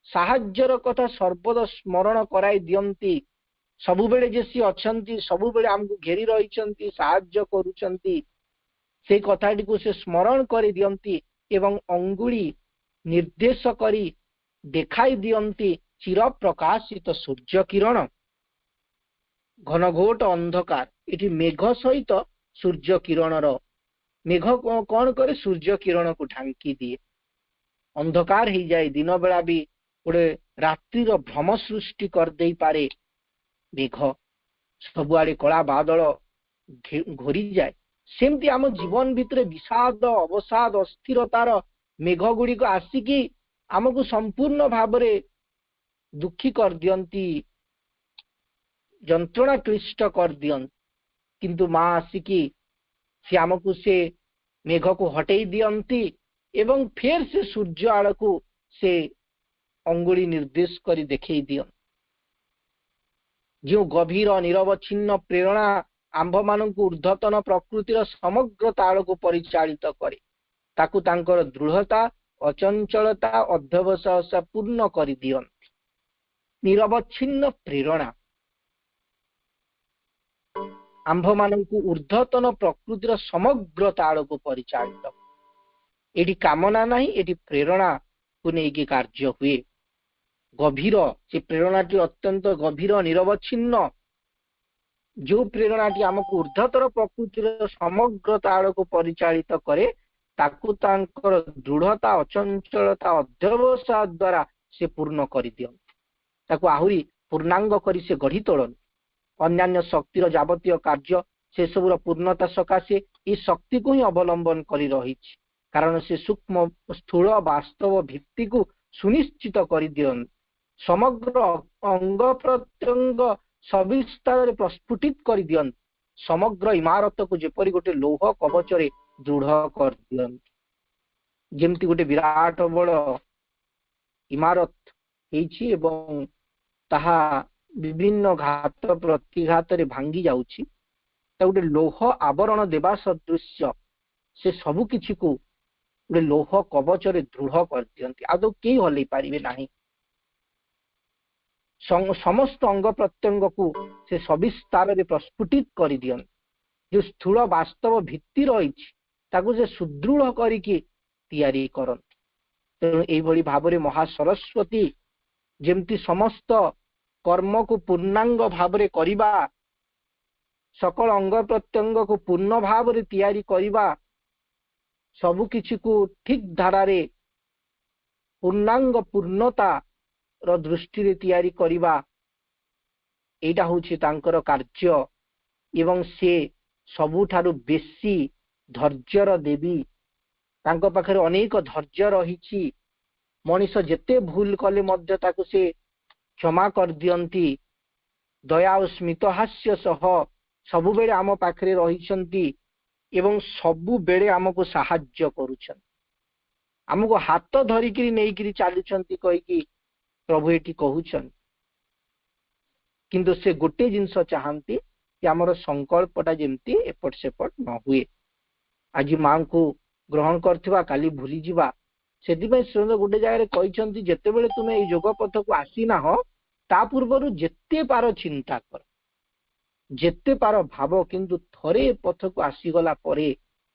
ସାହାଯ୍ୟର କଥା ସର୍ବଦା ସ୍ମରଣ କରାଇ ଦିଅନ୍ତି। ସବୁବେଳେ ଯେ ସିଏ ଅଛନ୍ତି, ସବୁବେଳେ ଆମକୁ ଘେରି ରହିଛନ୍ତି, ସାହାଯ୍ୟ କରୁଛନ୍ତି, ସେଇ କଥାଟିକୁ ସେ ସ୍ମରଣ କରି ଦିଅନ୍ତି ଏବଂ ଅଙ୍ଗୁଳି ନିର୍ଦ୍ଦେଶ କରି ଦେଖାଇ ଦିଅନ୍ତି ଚିର ପ୍ରକାଶିତ ସୂର୍ଯ୍ୟ କିରଣ। ଘନଘୋଟ ଅନ୍ଧକାର, ଏଠି ମେଘ ସହିତ ସୂର୍ଯ୍ୟ କିରଣର, ମେଘ କଣ କରେ? ସୂର୍ଯ୍ୟ କିରଣକୁ ଢାଙ୍କି ଦିଏ। ଅନ୍ଧକାର ହେଇଯାଏ, ଦିନ ବେଳା ବି ଗୋଟେ ରାତ୍ରିର ଭ୍ରମ ସୃଷ୍ଟି କରିଦେଇପାରେ ମେଘ। ସବୁଆଡେ କଳା ବାଦଳ ଘୋରିଯାଏ। ସେମିତି ଆମ ଜୀବନ ଭିତରେ ବିଷାଦ ଅବସାଦ ଅସ୍ଥିରତାର ମେଘ ଗୁଡିକ ଆସିକି ଆମକୁ ସମ୍ପୂର୍ଣ୍ଣ ଭାବରେ ଦୁଃଖୀ କରିଦିଅନ୍ତି, ଯନ୍ତ୍ରଣା କ୍ଲିଷ୍ଟ କରିଦିଅନ୍ତି। କିନ୍ତୁ ମା ଆସିକି ସେ ଆମକୁ ସେ ମେଘକୁ ହଟେଇ ଦିଅନ୍ତି ଏବଂ ଫେର ସେ ସୂର୍ଯ୍ୟ ଆଡ଼କୁ ସେ ଅଙ୍ଗୁଳି ନିର୍ଦ୍ଦେଶ କରି ଦେଖେଇ ଦିଅନ୍ତି। ଯେଉଁ ଗଭୀର ନିରବଚ୍ଛିନ୍ନ ପ୍ରେରଣା ଆମ୍ଭମାନଙ୍କୁ ଊର୍ଦ୍ଧ୍ୱତନ ପ୍ରକୃତିର ସମଗ୍ର ତାଳକୁ ପରିଚାଳିତ କରେ, ତାକୁ ତାଙ୍କର ଦୃଢ଼ତା ଅଚଞ୍ଚଳତା ଅଧ୍ୟବସାୟ ପୂର୍ଣ୍ଣ କରିଦିଅନ୍ତି। ନିରବଚ୍ଛିନ୍ନ ପ୍ରେରଣା ଆମ୍ଭମାନଙ୍କୁ ଊର୍ଦ୍ଧ୍ୱତନ ପ୍ରକୃତିର ସମଗ୍ର ତାଳକୁ ପରିଚାଳିତ। ଏଠି କାମନା ନାହିଁ, ଏଠି ପ୍ରେରଣାକୁ ନେଇକି କାର୍ଯ୍ୟ ହୁଏ। ଗଭୀର, ସେ ପ୍ରେରଣାଟି ଅତ୍ୟନ୍ତ ଗଭୀର ନିରବଚ୍ଛିନ୍ନ। ଯେଉଁ ପ୍ରେରଣାଟି ଆମକୁ ଊର୍ଦ୍ଧ୍ୱତର ପ୍ରକୃତିର ସମଗ୍ର ତାଳକୁ ପରିଚାଳିତ କରେ, ତାକୁ ତାଙ୍କର ଦୃଢ଼ତା ଅଚଞ୍ଚଳତା ଅଧ୍ୟବସାୟ ଦ୍ୱାରା ସେ ପୂର୍ଣ୍ଣ କରିଦିଅନ୍ତି। ତାକୁ ଆହୁରି ପୂର୍ଣ୍ଣାଙ୍ଗ କରି ସେ ଗଢ଼ି ତୋଳନ୍ତି। ଅନ୍ୟାନ୍ୟ ଶକ୍ତିର ଯାବତୀୟ କାର୍ଯ୍ୟ ସେସବୁର ପୂର୍ଣ୍ଣତା ସକାଶେ ଏହି ଶକ୍ତିକୁ ହିଁ ଅବଲମ୍ବନ କରି ରହିଛି। କାରଣ ସେ ସୂକ୍ଷ୍ମ ସ୍ଥୂଳ ବାସ୍ତବ ଭିତ୍ତିକୁ ସୁନିଶ୍ଚିତ କରିଦିଅନ୍ତି। ସମଗ୍ର ଅଙ୍ଗ ପ୍ରତ୍ୟଙ୍ଗ ସବିସ୍ତାରରେ ପ୍ରସ୍ଫୁଟିତ କରିଦିଅନ୍ତି। ସମଗ୍ର ଇମାରତକୁ ଯେପରି ଗୋଟେ ଲୌହ କବଚରେ ଦୃଢ଼ କରିଦିଅନ୍ତି। ଯେମିତି ଗୋଟେ ବିରାଟ ବଡ଼ ଇମାରତ ହେଇଛି ଏବଂ ତାହା ବିଭିନ୍ନ ଘାତ ପ୍ରତିଘାତରେ ଭାଙ୍ଗି ଯାଉଛି, ତା ଗୋଟେ ଲୌହ ଆବରଣ ଦେବା ସଦୃଶ୍ୟ ସେ ସବୁ କିଛିକୁ ଗୋଟେ ଲୌହ କବଚରେ ଦୃଢ଼ କରିଦିଅନ୍ତି। ଆଦୌ କେହି ହଲେଇ ପାରିବେ ନାହିଁ। ସମସ୍ତ ଅଙ୍ଗ ପ୍ରତ୍ୟଙ୍ଗକୁ ସେ ସବିସ୍ତାରରେ ପ୍ରସ୍ଫୁଟିତ କରିଦିଅନ୍ତି। ଯୋଉ ସ୍ଥୂଳ ବାସ୍ତବ ଭିତ୍ତି ରହିଛି ତାକୁ ସେ ସୁଦୃଢ଼ କରିକି ତିଆରି କରନ୍ତି। ତେଣୁ ଏଇଭଳି ଭାବରେ ମହାସରସ୍ୱତୀ ଯେମିତି ସମସ୍ତ କର୍ମକୁ ପୂର୍ଣ୍ଣାଙ୍ଗ ଭାବରେ କରିବା, ସକଳ ଅଙ୍ଗ ପ୍ରତ୍ୟଙ୍ଗକୁ ପୂର୍ଣ୍ଣ ଭାବରେ ତିଆରି କରିବା, ସବୁ କିଛିକୁ ଠିକ ଧାରାରେ ପୂର୍ଣ୍ଣାଙ୍ଗ ପୂର୍ଣ୍ଣତା ର ଦୃଷ୍ଟିରେ ତିଆରି କରିବା ଏଇଟା ହଉଛି ତାଙ୍କର କାର୍ଯ୍ୟ ଏବଂ ସେ ସବୁଠାରୁ ବେଶୀ ଧୈର୍ଯ୍ୟର ଦେବୀ। ତାଙ୍କ ପାଖରେ ଅନେକ ଧୈର୍ଯ୍ୟ ରହିଛି। ମଣିଷ ଯେତେ ଭୁଲ କଲେ ମଧ୍ୟ ତାକୁ ସେ କ୍ଷମା କରିଦିଅନ୍ତି। ଦୟା ଓ ସ୍ମିତହାସ୍ୟ ସହ ସବୁବେଳେ ଆମ ପାଖରେ ରହିଛନ୍ତି ଏବଂ ସବୁବେଳେ ଆମକୁ ସାହାଯ୍ୟ କରୁଛନ୍ତି। ଆମକୁ ହାତ ଧରିକିରି ନେଇକିରି ଚାଲୁଛନ୍ତି କହିକି ପ୍ରଭୁ ଏଠି କହୁଛନ୍ତି। କିନ୍ତୁ ସେ ଗୋଟେ ଜିନିଷ ଚାହାନ୍ତି ଯେ ଆମର ସଂକଳ୍ପଟା ଯେମିତି ଏପଟ ସେପଟ ନ ହୁଏ। ଆଜି ମାଙ୍କୁ ଗ୍ରହଣ କରିଥିବା କାଲି ଭୁଲିଯିବା। ସେଥିପାଇଁ ସେ ଗୋଟେ ଜାଗାରେ କହିଛନ୍ତି ଯେତେବେଳେ ତୁମେ ଏଇ ଯୋଗ ପଥକୁ ଆସିନାହ ତା ପୂର୍ବରୁ ଯେତେ ପାର ଚିନ୍ତା କର, ଯେତେ ପାର ଭାବ, କିନ୍ତୁ ଥରେ ଏ ପଥକୁ ଆସିଗଲା ପରେ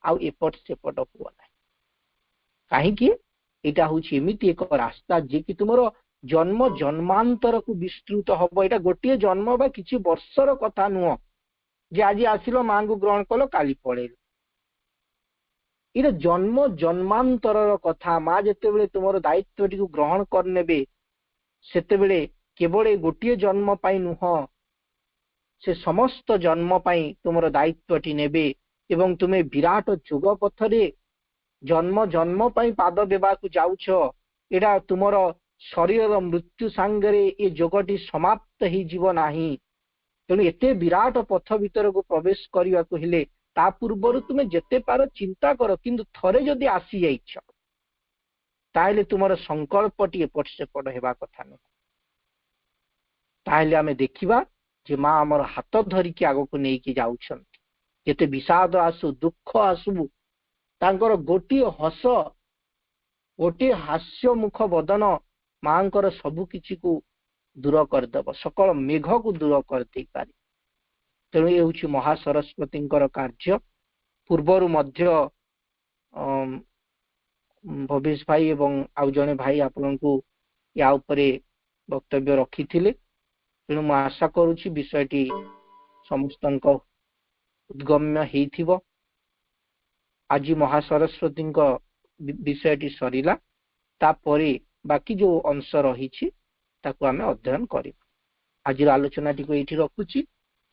ଆଉ ଏପଟ ସେପଟ ହୁଅ ନାହିଁ। କାହିଁକି? ଏଇଟା ହଉଛି ଏମିତି ଏକ ରାସ୍ତା ଯିଏକି ତୁମର ଜନ୍ମ ଜନ୍ମାନ୍ତରକୁ ବିସ୍ତୃତ ହବ। ଏଇଟା ଗୋଟିଏ ଜନ୍ମ ବା କିଛି ବର୍ଷର କଥା ନୁହଁ ଯେ ଆଜି ଆସିଲ ମାଙ୍କୁ ଗ୍ରହଣ କଲ କାଲି ପଳେଇଲ। ଏଇଟା ଜନ୍ମ ଜନ୍ମାନ୍ତରର କଥା। ମା ଯେତେବେଳେ ତୁମର ଦାୟିତ୍ୱଟିକୁ ଗ୍ରହଣ କରିନେବେ ସେତେବେଳେ କେବଳ ଗୋଟିଏ ଜନ୍ମ ପାଇଁ ନୁହଁ, ସେ ସମସ୍ତ ଜନ୍ମ ପାଇଁ ତୁମର ଦାୟିତ୍ୱଟି ନେବେ ଏବଂ ତୁମେ ବିରାଟ ଯୋଗ ପଥରେ ଜନ୍ମ ଜନ୍ମ ପାଇଁ ପାଦ ଦେବାକୁ ଯାଉଛ। ଏଇଟା ତୁମର ଶରୀରର ମୃତ୍ୟୁ ସାଙ୍ଗରେ ଏ ଯୋଗଟି ସମାପ୍ତ ହେଇଯିବ ନାହିଁ। ତେଣୁ ଏତେ ବିରାଟ ପଥ ଭିତରକୁ ପ୍ରବେଶ କରିବାକୁ ହେଲେ ତା ପୂର୍ବରୁ ତୁମେ ଯେତେ ପାର ଚିନ୍ତା କର, କିନ୍ତୁ ଥରେ ଯଦି ଆସିଯାଇଛ ତାହେଲେ ତୁମର ସଂକଳ୍ପଟି ଏପଟ ସେପଟ ହେବା କଥା ନୁହଁ। ତାହେଲେ ଆମେ ଦେଖିବା ଯେ ମା ଆମର ହାତ ଧରିକି ଆଗକୁ ନେଇକି ଯାଉଛନ୍ତି। ଯେତେ ବିଷାଦ ଆସୁ, ଦୁଃଖ ଆସୁ, ତାଙ୍କର ଗୋଟିଏ ହସ, ଗୋଟିଏ ହାସ୍ୟ ମୁଖ ବଦନ ମାଙ୍କର ସବୁ କିଛିକୁ ଦୂର କରିଦେବ, ସକଳ ମେଘକୁ ଦୂର କରିଦେଇପାରେ। ତେଣୁ ଏ ହେଉଛି ମହାସରସ୍ୱତୀଙ୍କର କାର୍ଯ୍ୟ। ପୂର୍ବରୁ ମଧ୍ୟ ଭବେଶ ଭାଇ ଏବଂ ଆଉ ଜଣେ ଭାଇ ଆପଣଙ୍କୁ ୟା ଉପରେ ବକ୍ତବ୍ୟ ରଖିଥିଲେ। ତେଣୁ ମୁଁ ଆଶା କରୁଛି ବିଷୟଟି ସମସ୍ତଙ୍କ ଉଦ୍ଗମ୍ୟ ହେଇଥିବ। ଆଜି ମହାସରସ୍ୱତୀଙ୍କ ବିଷୟଟି ସରିଲା, ତାପରେ ବାକି ଯୋଉ ଅଂଶ ରହିଛି ତାକୁ ଆମେ ଅଧ୍ୟୟନ କରିବା। ଆଜିର ଆଲୋଚନାଟିକୁ ଏଇଠି ରଖୁଛି।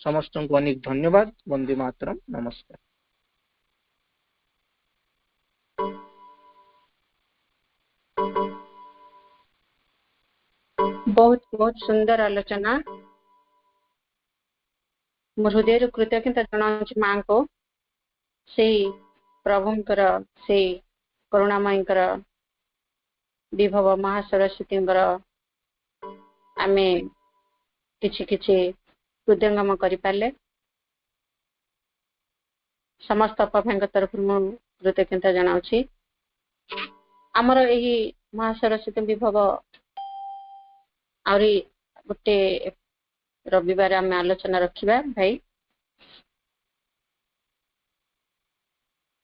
ସମସ୍ତଙ୍କୁ ଅନେକ ଧନ୍ୟବାଦ। ବନ୍ଦେ ମାତରମ୍। ନମସ୍କାର। ବହୁତ ବହୁତ ସୁନ୍ଦର ଆଲୋଚନା। ମୋ ହୃଦୟରୁ କୃତଜ୍ଞତା ଜଣାଉଛି ମାଙ୍କୁ, ସେଇ ପ୍ରଭୁଙ୍କର, ସେଇ କରୁଣାମୟୀଙ୍କର, ବିଭବ ମହାସରସ୍ୱତୀଙ୍କର ଆମେ କିଛି କିଛି ହୃଦୟଙ୍ଗମ କରିପାରିଲେ। ସମସ୍ତ ଅପାଭାଇଙ୍କ ତରଫରୁ ମୁଁ କୃତଜ୍ଞତା ଜଣାଉଛି। ଆମର ଏହି ମହାସରସ୍ୱତୀ ବିଭବ ଆହୁରି ଗୋଟେ ରବିବାର ଆମେ ଆଲୋଚନା ରଖିବା ଭାଇ।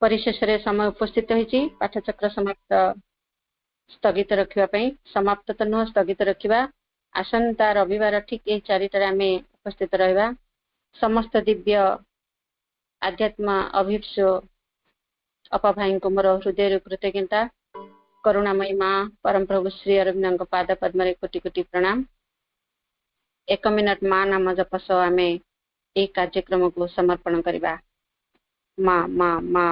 ପରିଶେଷରେ ସମୟ ଉପସ୍ଥିତ ହୋଇଛି ପାଠଚକ୍ର ସମାପ୍ତ ସ୍ଥଗିତ ରଖିବା ପାଇଁ। ସମାପ୍ତ ତ ନୁହଁ, ସ୍ଥଗିତ ରଖିବା। ଆସନ୍ତା ରବିବାର ଠିକ ଏହି 4টাରେ ଆମେ ଉପସ୍ଥିତ ରହିବା। ସମସ୍ତ ଦିବ୍ୟ ଆଧ୍ୟାତ୍ମ ଅଭିପ୍ସୁ ଅପାଭାଇଙ୍କୁ ମୋର ହୃଦୟରୁ କୃତଜ୍ଞତା। କରୁଣାମୟୀ ମା ପରମ ପ୍ରଭୁ ଶ୍ରୀ ଅରବିନ୍ଦଙ୍କ ପାଦ ପଦ୍ମରେ କୋଟି କୋଟି ପ୍ରଣାମ। 1 ମିନିଟ ମା ନାମ ଜପ ସହ ଆମେ ଏହି କାର୍ଯ୍ୟକ୍ରମକୁ ସମର୍ପଣ କରିବା। ମା ମା ମା।